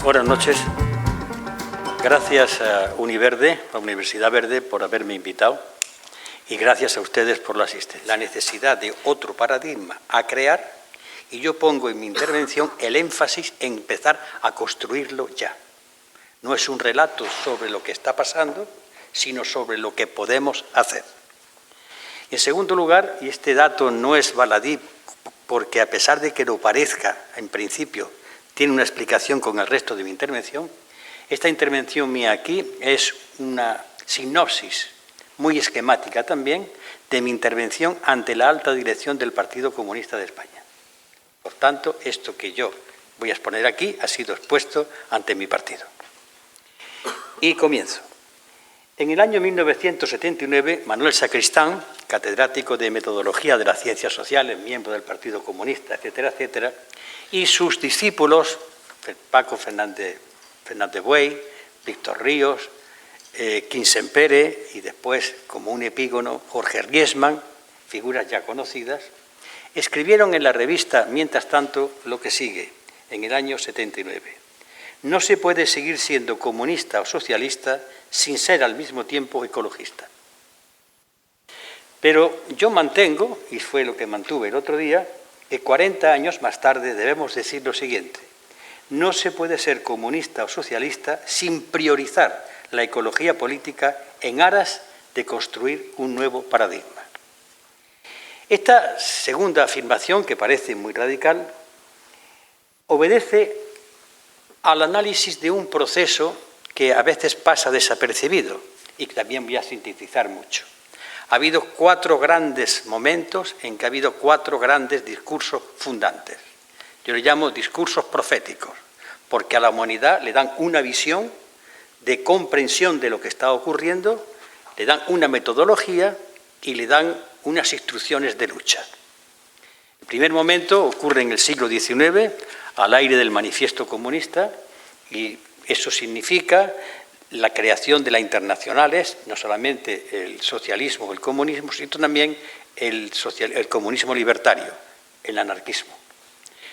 Buenas noches. Gracias a Univerde, a Universidad Verde, por haberme invitado y gracias a ustedes por la asistencia. La necesidad de otro paradigma a crear, y yo pongo en mi intervención el énfasis en empezar a construirlo ya. No es un relato sobre lo que está pasando, sino sobre lo que podemos hacer. En segundo lugar, y este dato no es baladí, porque a pesar de que lo parezca en principio, tiene una explicación con el resto de mi intervención. Esta intervención mía aquí es una sinopsis muy esquemática también de mi intervención ante la alta dirección del Partido Comunista de España. Por tanto, esto que yo voy a exponer aquí ha sido expuesto ante mi partido. Y comienzo. En el año 1979, Manuel Sacristán, catedrático de Metodología de las Ciencias Sociales, miembro del Partido Comunista, etcétera, etcétera, y sus discípulos, Paco Fernández Buey, Víctor Ríos, Quim Sempere y después, como un epígono, Jorge Riesman, figuras ya conocidas, escribieron en la revista Mientras tanto lo que sigue, en el año 79. No se puede seguir siendo comunista o socialista sin ser al mismo tiempo ecologista. Pero yo mantengo, y fue lo que mantuve el otro día, que 40 años más tarde debemos decir lo siguiente: no se puede ser comunista o socialista sin priorizar la ecología política en aras de construir un nuevo paradigma. Esta segunda afirmación, que parece muy radical, obedece al análisis de un proceso que a veces pasa desapercibido y que también voy a sintetizar mucho. Ha habido 4 grandes momentos en que ha habido 4 grandes discursos fundantes. Yo le llamo discursos proféticos, porque a la humanidad le dan una visión de comprensión de lo que está ocurriendo, le dan una metodología y le dan unas instrucciones de lucha. El primer momento ocurre en el siglo XIX, al aire del Manifiesto Comunista, y eso significa la creación de las internacionales, no solamente el socialismo o el comunismo, sino también el comunismo libertario, el anarquismo.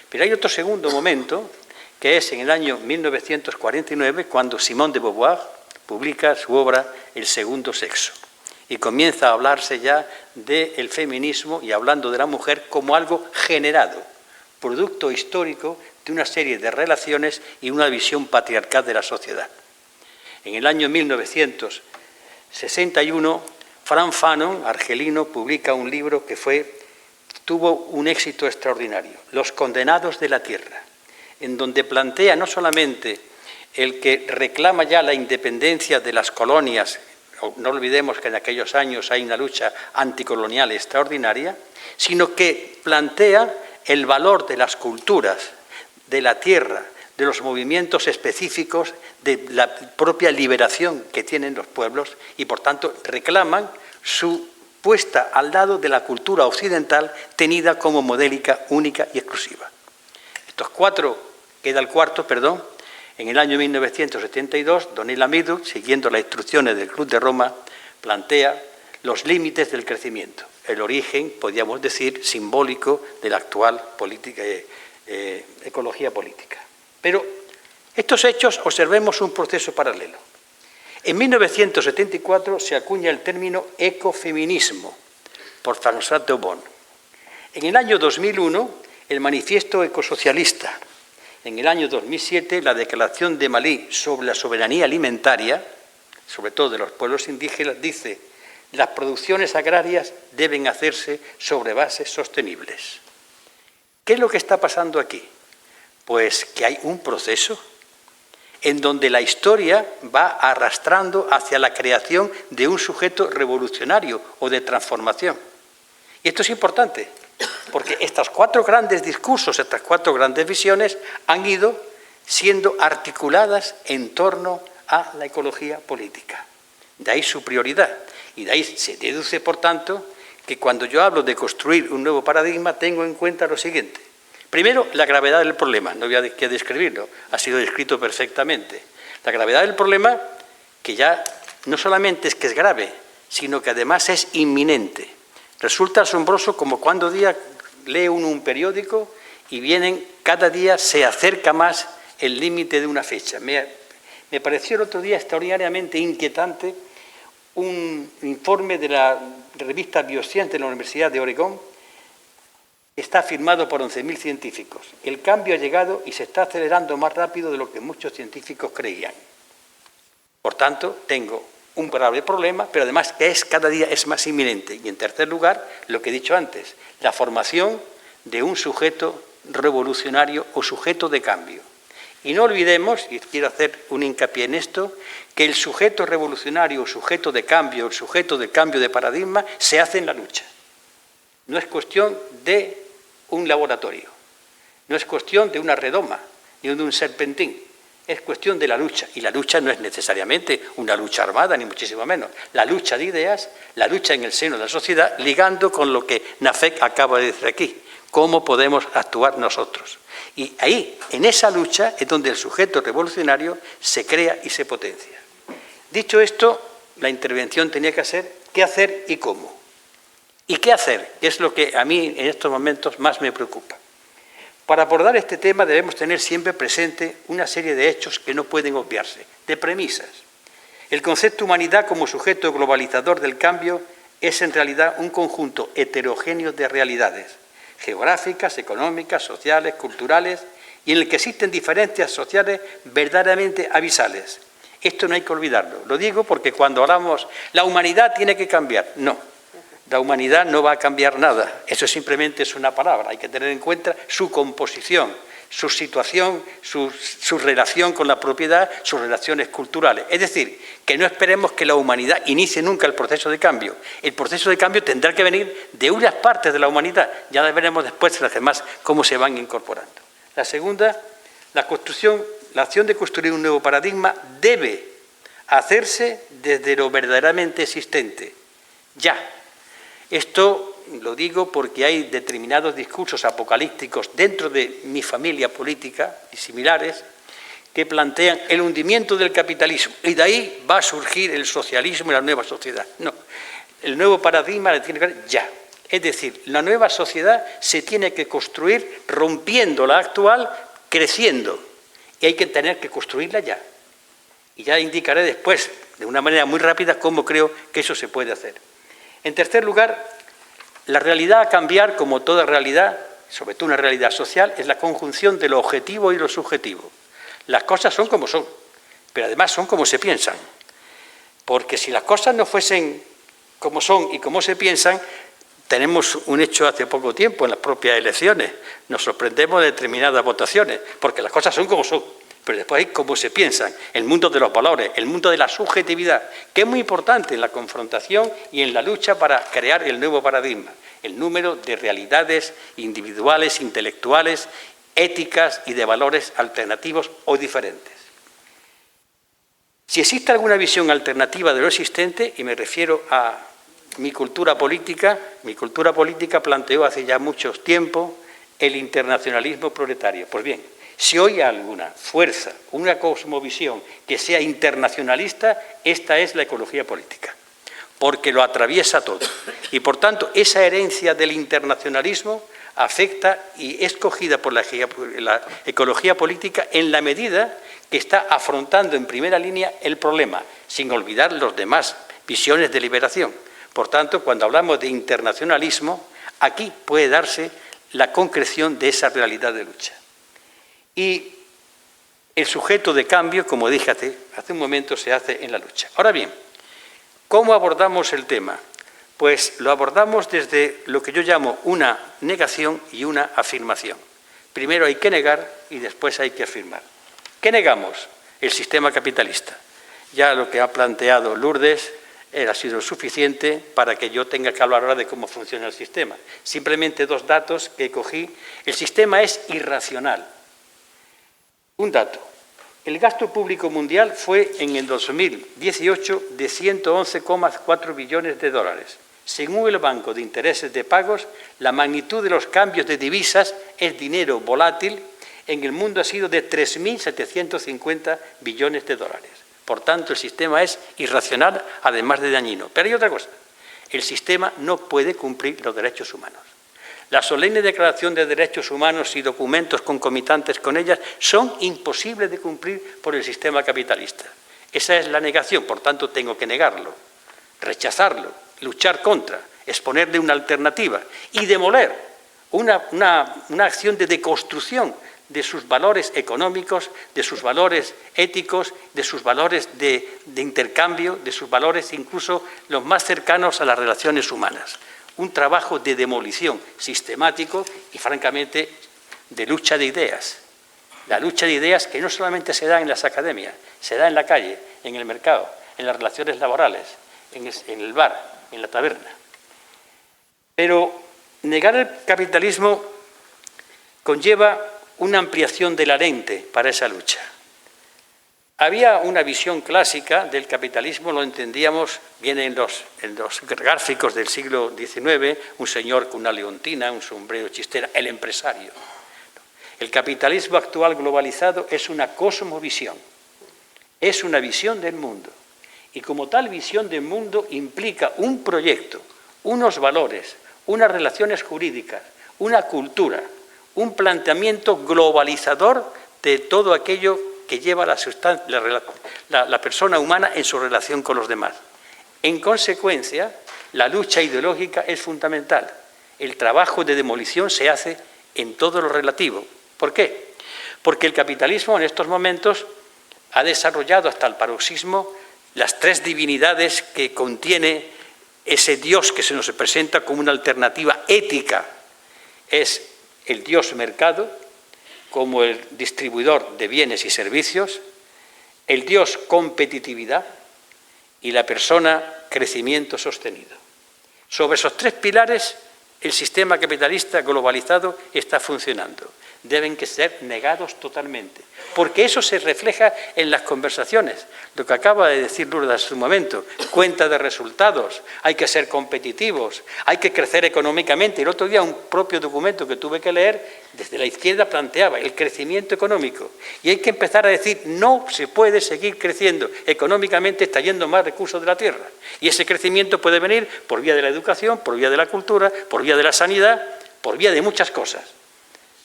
Pero hay otro segundo momento, que es en el año 1949, cuando Simone de Beauvoir publica su obra El segundo sexo, y comienza a hablarse ya del feminismo y hablando de la mujer como algo generado, producto histórico de una serie de relaciones y una visión patriarcal de la sociedad. En el año 1961, Frantz Fanon, argelino, publica un libro que tuvo un éxito extraordinario, Los condenados de la tierra, en donde plantea no solamente el que reclama ya la independencia de las colonias, no olvidemos que en aquellos años hay una lucha anticolonial extraordinaria, sino que plantea el valor de las culturas, de la tierra, de los movimientos específicos, de la propia liberación que tienen los pueblos y, por tanto, reclaman su puesta al lado de la cultura occidental tenida como modélica, única y exclusiva. Queda el cuarto, en el año 1972, Donella Meadows, siguiendo las instrucciones del Club de Roma, plantea los límites del crecimiento, el origen, podríamos decir, simbólico de la actual ecología política. Pero estos hechos, observemos un proceso paralelo. En 1974 se acuña el término ecofeminismo por François Daubon. En el año 2001, el Manifiesto Ecosocialista. En el año 2007, la Declaración de Malí sobre la soberanía alimentaria, sobre todo de los pueblos indígenas, dice: las producciones agrarias deben hacerse sobre bases sostenibles. ¿Qué es lo que está pasando aquí? Pues que hay un proceso en donde la historia va arrastrando hacia la creación de un sujeto revolucionario o de transformación. Y esto es importante, porque estos 4 grandes discursos, estas 4 grandes visiones han ido siendo articuladas en torno a la ecología política. De ahí su prioridad. Y de ahí se deduce, por tanto, que cuando yo hablo de construir un nuevo paradigma, tengo en cuenta lo siguiente. Primero, la gravedad del problema. No voy a describirlo, ha sido descrito perfectamente. La gravedad del problema que ya no solamente es que es grave, sino que además es inminente. Resulta asombroso como cuando día lee uno un periódico y cada día se acerca más el límite de una fecha. Me pareció el otro día extraordinariamente inquietante un informe de la revista Bioscience de la Universidad de Oregón. Está firmado por 11.000 científicos. El cambio ha llegado y se está acelerando más rápido de lo que muchos científicos creían. Por tanto, tengo un grave problema, pero además que cada día es más inminente. Y en tercer lugar, lo que he dicho antes, la formación de un sujeto revolucionario o sujeto de cambio. Y no olvidemos, y quiero hacer un hincapié en esto, que el sujeto revolucionario o sujeto de cambio, el sujeto de cambio de paradigma, se hace en la lucha. No es cuestión de un laboratorio, no es cuestión de una redoma, ni de un serpentín, es cuestión de la lucha. Y la lucha no es necesariamente una lucha armada, ni muchísimo menos. La lucha de ideas, la lucha en el seno de la sociedad, ligando con lo que Nafek acaba de decir aquí, cómo podemos actuar nosotros. Y ahí, en esa lucha, es donde el sujeto revolucionario se crea y se potencia. Dicho esto, la intervención tenía que ser qué hacer y cómo. ¿Y qué hacer? Es lo que a mí en estos momentos más me preocupa. Para abordar este tema debemos tener siempre presente una serie de hechos que no pueden obviarse, de premisas. El concepto humanidad como sujeto globalizador del cambio es en realidad un conjunto heterogéneo de realidades, geográficas, económicas, sociales, culturales, y en el que existen diferencias sociales verdaderamente abisales. Esto no hay que olvidarlo. Lo digo porque cuando hablamos, la humanidad tiene que cambiar. No. La humanidad no va a cambiar nada, eso simplemente es una palabra, hay que tener en cuenta su composición, su situación, su relación con la propiedad, sus relaciones culturales. Es decir, que no esperemos que la humanidad inicie nunca el proceso de cambio. El proceso de cambio tendrá que venir de unas partes de la humanidad, ya veremos después las demás cómo se van incorporando. La segunda, la acción de construir un nuevo paradigma debe hacerse desde lo verdaderamente existente, ya. Esto lo digo porque hay determinados discursos apocalípticos dentro de mi familia política y similares que plantean el hundimiento del capitalismo y de ahí va a surgir el socialismo y la nueva sociedad. No, el nuevo paradigma le tiene que ver ya. Es decir, la nueva sociedad se tiene que construir rompiendo la actual, creciendo y hay que tener que construirla ya. Y ya indicaré después, de una manera muy rápida, cómo creo que eso se puede hacer. En tercer lugar, la realidad a cambiar, como toda realidad, sobre todo una realidad social, es la conjunción de lo objetivo y lo subjetivo. Las cosas son como son, pero además son como se piensan. Porque si las cosas no fuesen como son y como se piensan, tenemos un hecho hace poco tiempo en las propias elecciones. Nos sorprendemos de determinadas votaciones, porque las cosas son como son. Pero después hay cómo se piensan, el mundo de los valores, el mundo de la subjetividad, que es muy importante en la confrontación y en la lucha para crear el nuevo paradigma, el número de realidades individuales, intelectuales, éticas y de valores alternativos o diferentes. Si existe alguna visión alternativa de lo existente, y me refiero a mi cultura política planteó hace ya mucho tiempo el internacionalismo proletario. Pues bien, si hoy hay alguna fuerza, una cosmovisión que sea internacionalista, esta es la ecología política, porque lo atraviesa todo. Y por tanto, esa herencia del internacionalismo afecta y es cogida por la ecología política en la medida que está afrontando en primera línea el problema, sin olvidar las demás visiones de liberación. Por tanto, cuando hablamos de internacionalismo, aquí puede darse la concreción de esa realidad de lucha. Y el sujeto de cambio, como dije hace un momento, se hace en la lucha. Ahora bien, ¿cómo abordamos el tema? Pues lo abordamos desde lo que yo llamo una negación y una afirmación. Primero hay que negar y después hay que afirmar. ¿Qué negamos? El sistema capitalista. Ya lo que ha planteado Lourdes ha sido suficiente para que yo tenga que hablar ahora de cómo funciona el sistema. Simplemente dos datos que cogí. El sistema es irracional. Un dato, el gasto público mundial fue en el 2018 de 111,4 billones de dólares. Según el Banco de Intereses de Pagos, la magnitud de los cambios de divisas, el dinero volátil, en el mundo ha sido de 3.750 billones de dólares. Por tanto, el sistema es irracional, además de dañino. Pero hay otra cosa. El sistema no puede cumplir los derechos humanos. La solemne Declaración de Derechos Humanos y documentos concomitantes con ellas son imposibles de cumplir por el sistema capitalista. Esa es la negación, por tanto tengo que negarlo, rechazarlo, luchar contra, exponerle una alternativa y demoler una acción de deconstrucción de sus valores económicos, de sus valores éticos, de sus valores de intercambio, de sus valores incluso los más cercanos a las relaciones humanas. Un trabajo de demolición sistemático y, francamente, de lucha de ideas. La lucha de ideas que no solamente se da en las academias, se da en la calle, en el mercado, en las relaciones laborales, en el bar, en la taberna. Pero negar el capitalismo conlleva una ampliación de la lente para esa lucha. Había una visión clásica del capitalismo, lo entendíamos, viene en los gráficos del siglo XIX, un señor con una leontina, un sombrero chistera, el empresario. El capitalismo actual globalizado es una cosmovisión, es una visión del mundo. Y como tal visión del mundo implica un proyecto, unos valores, unas relaciones jurídicas, una cultura, un planteamiento globalizador de todo aquello que lleva la persona humana en su relación con los demás. En consecuencia, la lucha ideológica es fundamental. El trabajo de demolición se hace en todo lo relativo. ¿Por qué? Porque el capitalismo en estos momentos ha desarrollado hasta el paroxismo las tres divinidades que contiene ese Dios que se nos presenta como una alternativa ética. Es el Dios mercado, como el distribuidor de bienes y servicios, el Dios competitividad y la persona crecimiento sostenido. Sobre esos tres pilares, el sistema capitalista globalizado está funcionando. Deben que ser negados totalmente, porque eso se refleja en las conversaciones. Lo que acaba de decir Lourdes hace un momento, cuenta de resultados, hay que ser competitivos, hay que crecer económicamente. El otro día un propio documento que tuve que leer, desde la izquierda planteaba el crecimiento económico. Y hay que empezar a decir, no se puede seguir creciendo económicamente extrayendo más recursos de la tierra. Y ese crecimiento puede venir por vía de la educación, por vía de la cultura, por vía de la sanidad, por vía de muchas cosas.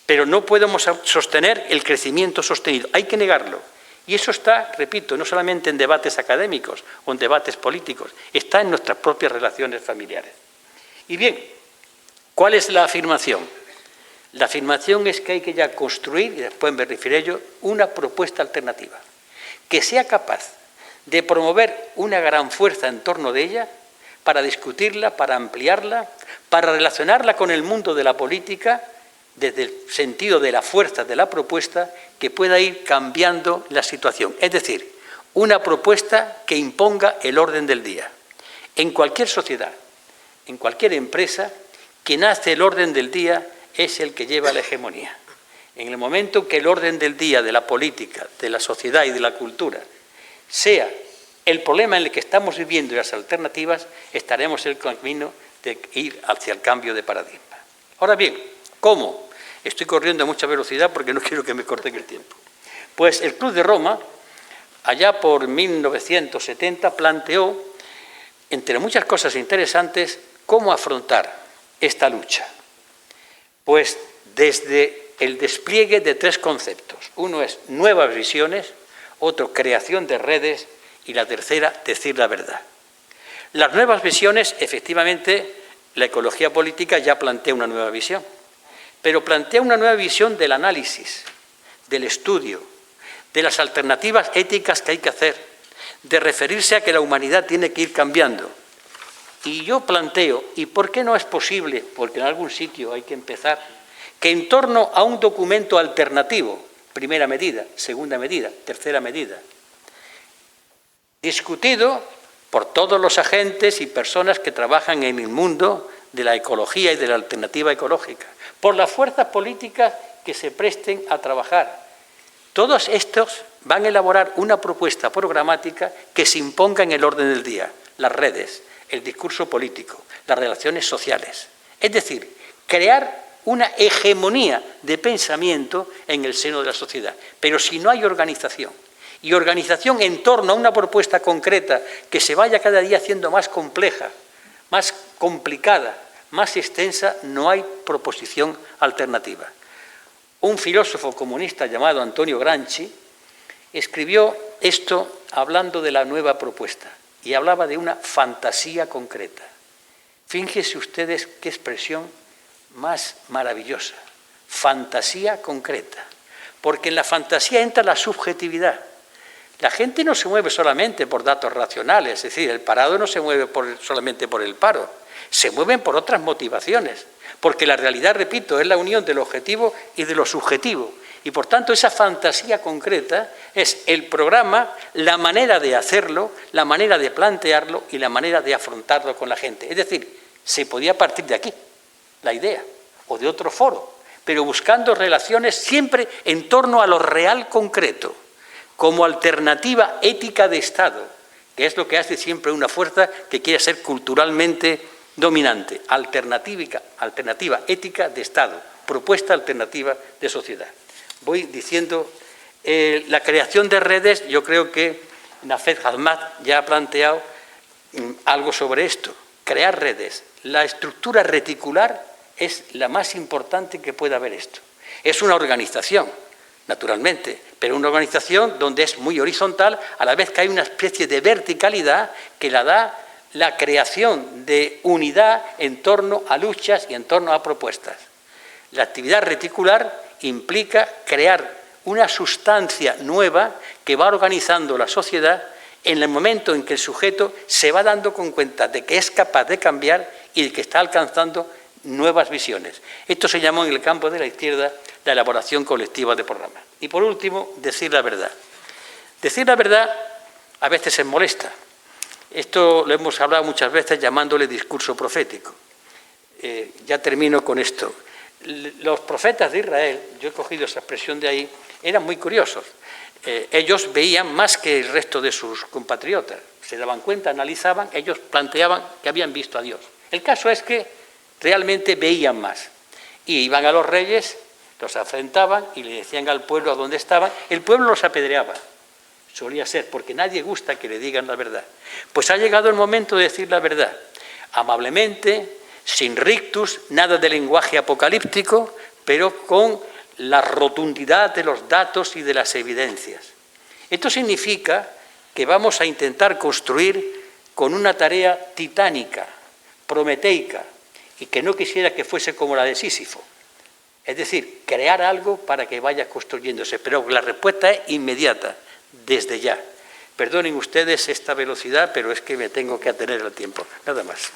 Pero no podemos sostener el crecimiento sostenido, hay que negarlo. Y eso está, repito, no solamente en debates académicos o en debates políticos, está en nuestras propias relaciones familiares. Y bien, ¿cuál es la afirmación? La afirmación es que hay que ya construir, y después me referiré yo, una propuesta alternativa, que sea capaz de promover una gran fuerza en torno de ella, para discutirla, para ampliarla, para relacionarla con el mundo de la política, desde el sentido de la fuerza de la propuesta, que pueda ir cambiando la situación. Es decir, una propuesta que imponga el orden del día. En cualquier sociedad, en cualquier empresa, quien hace el orden del día es el que lleva la hegemonía. En el momento que el orden del día de la política, de la sociedad y de la cultura sea el problema en el que estamos viviendo y las alternativas, estaremos en el camino de ir hacia el cambio de paradigma. Ahora bien, ¿cómo? Estoy corriendo a mucha velocidad porque no quiero que me corten el tiempo. Pues el Club de Roma, allá por 1970, planteó, entre muchas cosas interesantes, cómo afrontar esta lucha. Pues desde el despliegue de tres conceptos. Uno es nuevas visiones, otro creación de redes y la tercera, decir la verdad. Las nuevas visiones, efectivamente, la ecología política ya plantea una nueva visión. Pero plantea una nueva visión del análisis, del estudio, de las alternativas éticas que hay que hacer, de referirse a que la humanidad tiene que ir cambiando. Y yo planteo, ¿y por qué no es posible? Porque en algún sitio hay que empezar, que en torno a un documento alternativo, primera medida, segunda medida, tercera medida, discutido por todos los agentes y personas que trabajan en el mundo de la ecología y de la alternativa ecológica, por las fuerzas políticas que se presten a trabajar. Todos estos van a elaborar una propuesta programática que se imponga en el orden del día, las redes, el discurso político, las relaciones sociales. Es decir, crear una hegemonía de pensamiento en el seno de la sociedad. Pero si no hay organización y organización en torno a una propuesta concreta que se vaya cada día haciendo más compleja, más complicada, más extensa, no hay proposición alternativa. Un filósofo comunista llamado Antonio Gramsci escribió esto hablando de la nueva propuesta y hablaba de una fantasía concreta. Fíjense ustedes qué expresión más maravillosa, fantasía concreta, porque en la fantasía entra la subjetividad. La gente no se mueve solamente por datos racionales, es decir, el parado no se mueve solamente por el paro, se mueven por otras motivaciones, porque la realidad, repito, es la unión del objetivo y de lo subjetivo, y por tanto esa fantasía concreta es el programa, la manera de hacerlo, la manera de plantearlo y la manera de afrontarlo con la gente. Es decir, se podía partir de aquí, la idea, o de otro foro, pero buscando relaciones siempre en torno a lo real concreto, como alternativa ética de Estado, que es lo que hace siempre una fuerza que quiere ser culturalmente dominante, alternativa ética de Estado, propuesta alternativa de sociedad. Voy diciendo, la creación de redes, yo creo que Nafez Hammad ya ha planteado algo sobre esto, crear redes. La estructura reticular es la más importante que pueda haber esto. Es una organización, naturalmente, pero una organización donde es muy horizontal, a la vez que hay una especie de verticalidad que la da la creación de unidad en torno a luchas y en torno a propuestas. La actividad reticular implica crear una sustancia nueva que va organizando la sociedad en el momento en que el sujeto se va dando cuenta de que es capaz de cambiar y de que está alcanzando nuevas visiones. Esto se llamó en el campo de la izquierda la elaboración colectiva de programas. Y por último, decir la verdad. Decir la verdad a veces es molesta. Esto lo hemos hablado muchas veces llamándole discurso profético. Ya termino con esto. Los profetas de Israel, yo he cogido esa expresión de ahí, eran muy curiosos. Ellos veían más que el resto de sus compatriotas. Se daban cuenta, analizaban, ellos planteaban que habían visto a Dios. El caso es que realmente veían más. Y iban a los reyes, los afrentaban y le decían al pueblo a dónde estaban. El pueblo los apedreaba, solía ser, porque nadie gusta que le digan la verdad. Pues ha llegado el momento de decir la verdad, amablemente, sin rictus, nada de lenguaje apocalíptico, pero con la rotundidad de los datos y de las evidencias. Esto significa que vamos a intentar construir con una tarea titánica, prometeica, y que no quisiera que fuese como la de Sísifo. Es decir, crear algo para que vaya construyéndose, pero la respuesta es inmediata, desde ya. Perdonen ustedes esta velocidad, pero es que me tengo que atener al tiempo. Nada más.